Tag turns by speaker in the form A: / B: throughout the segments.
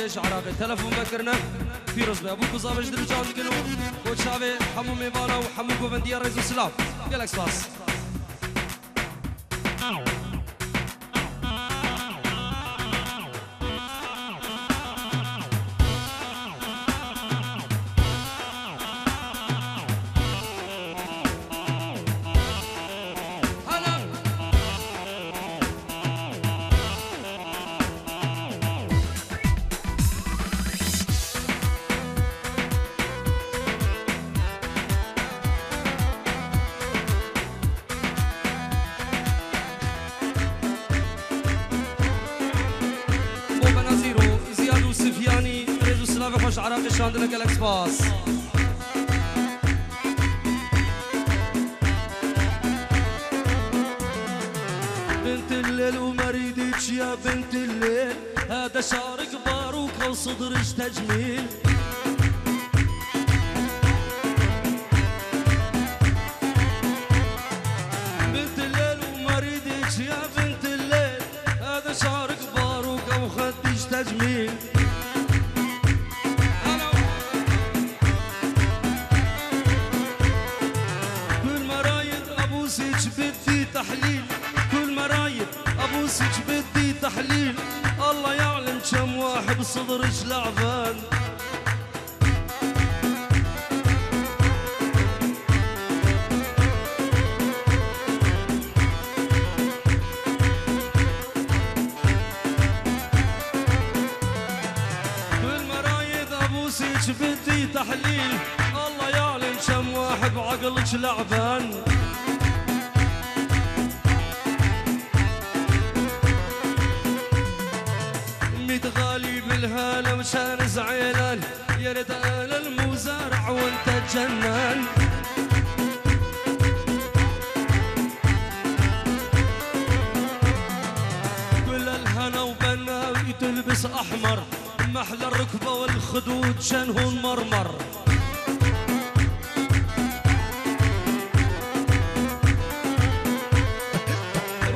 A: مالش عراقي تلفون بكرنا فيروز بي ابوكو زابش درجان كنو كوتشافي حمو ميبانا وحمو كوفنديا ريزو سلام جالكس باس خوش عراقي شاندنا جالكس باس بنت الليل ومريدك يا بنت الليل هذا شعرك باروكة وصدرك تجميل بنت الليل ومريدك يا بنت الليل هذا شعرك باروكة وخدك تجميل بدي تحليل كل مرايد ابوسك بدي تحليل الله يعلم كم واحد بصدرك لعبان كل مرايد ابوسك بدي تحليل الله يعلم كم واحد بعقلك لعبان متغالي بالهالة وشان زعيلان يا ريت انا المزارع وانت الجنان كل الهنا وبناوي تلبس احمر محلى الركبة والخدود شنهن مرمر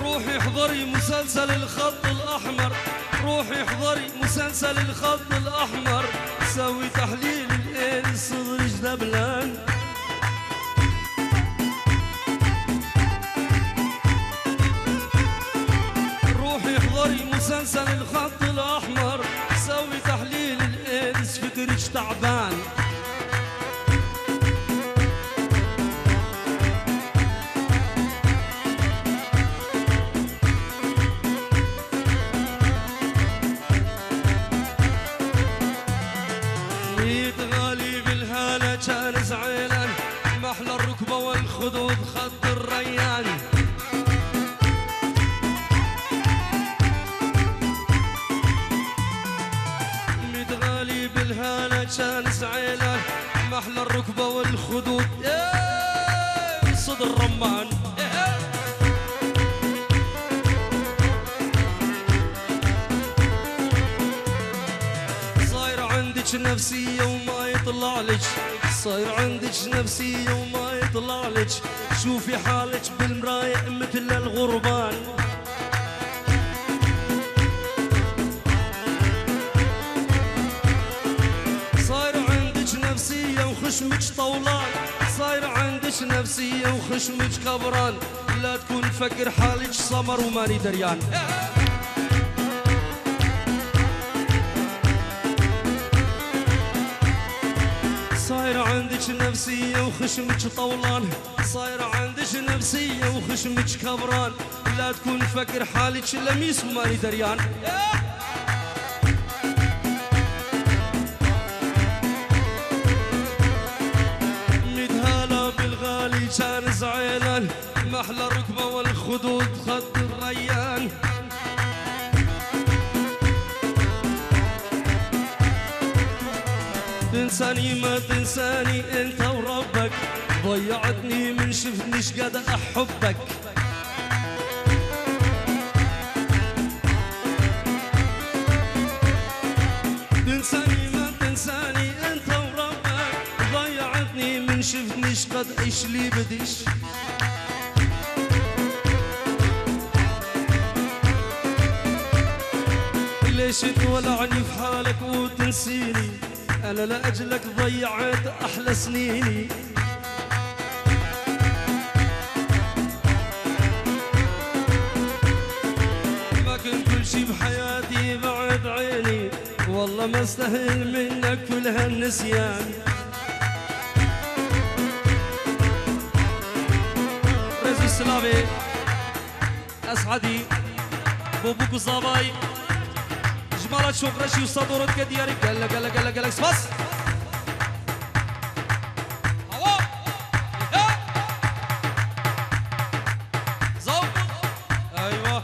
A: روحي احضري مسلسل الخط الاحمر روحي احضري مسلسل الخط الأحمر سوي تحليل الإيد صدرك دبلان روحي احضري مسلسل الخط الأحمر سوي تحليل الإيد فكرك تعبان كان زعيلا محلى الركبة والخدود خط الريان متغالي بالهالة كان زعيلا محلى الركبة والخدود صدر رمان صاير عندك نفسية وما يطلع لك صاير عندك نفسية وما يطلع لك شوفي حالك بالمراية مثل الغربان صاير عندك نفسية وخشمك طولان صاير عندك نفسية وخشمك كبران لا تكون فكر حالك سمر وماني دريان صاير عندك نفسية وخشمك طولان صاير عندك نفسية وخشمك كبران لا تكون فكر حالك لميس وماني دريان متهالة بالغالي كان زعيلان محلى الركبة والخدود خد الريان تنساني ما تنساني انت وربك ضيعتني من شفتنيش قد احبك تنساني ما تنساني انت وربك ضيعتني من شفتنيش قد ايش لي بديش ليش تولعني في حالك وتنسيني؟ أنا لأجلك ضيعت أحلى سنيني. ما كنت كل شي بحياتي بعد عيني، والله ما استاهل منك كل هالنسيان. رزق السلامي أسعدي بوبوك وصاباي جمالات شوكرشي وصدورت كدياري قال قال بس هوا زوب ايوه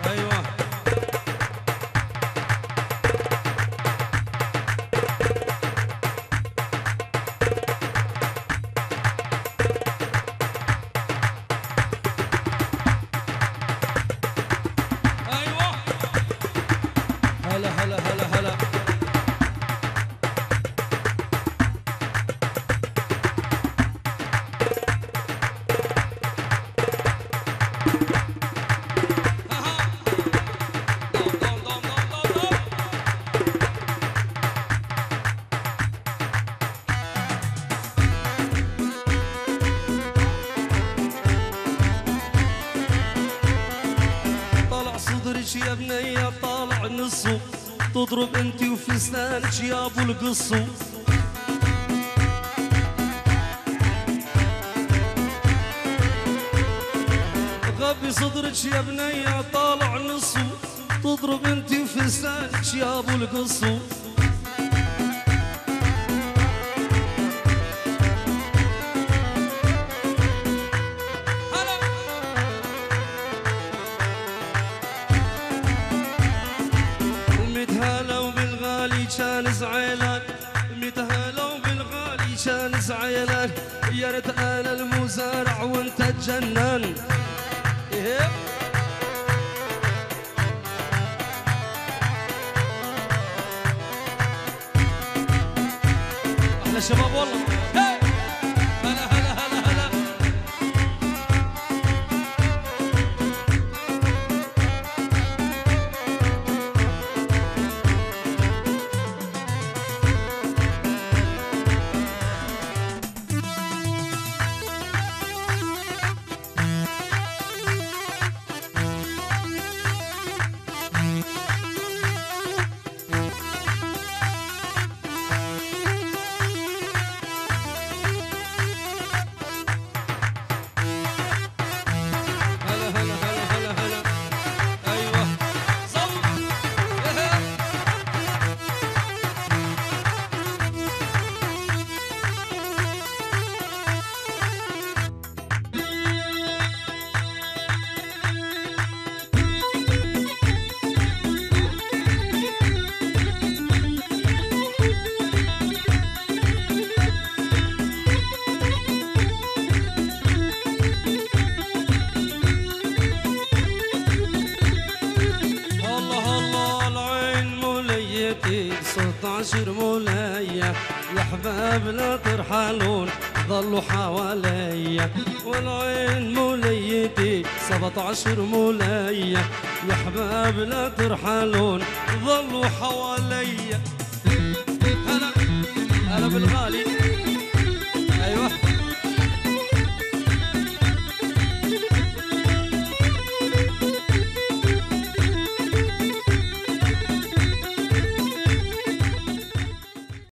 A: ايوه هلا هلا هلا هلا طلع صدرك يا بنية طالع نصه، تضرب انتي وفستانك يا ابو القصو. غبي صدرك يا بنية طالع نصه، تضرب انتي وفستانك يا ابو القصو. متهالوا بالغالي كان زعيلان، متهالوا بالغالي كان زعيلان، يا ريت انا المزارع وانت الجنان. إيه؟ احلى شباب والله. هلا هلا هلا هلا عشر مولايا يا حباب لا ترحلون ظلوا حواليا، والعين موليتي 17 مولايا يا حباب لا ترحلون ظلوا حواليا.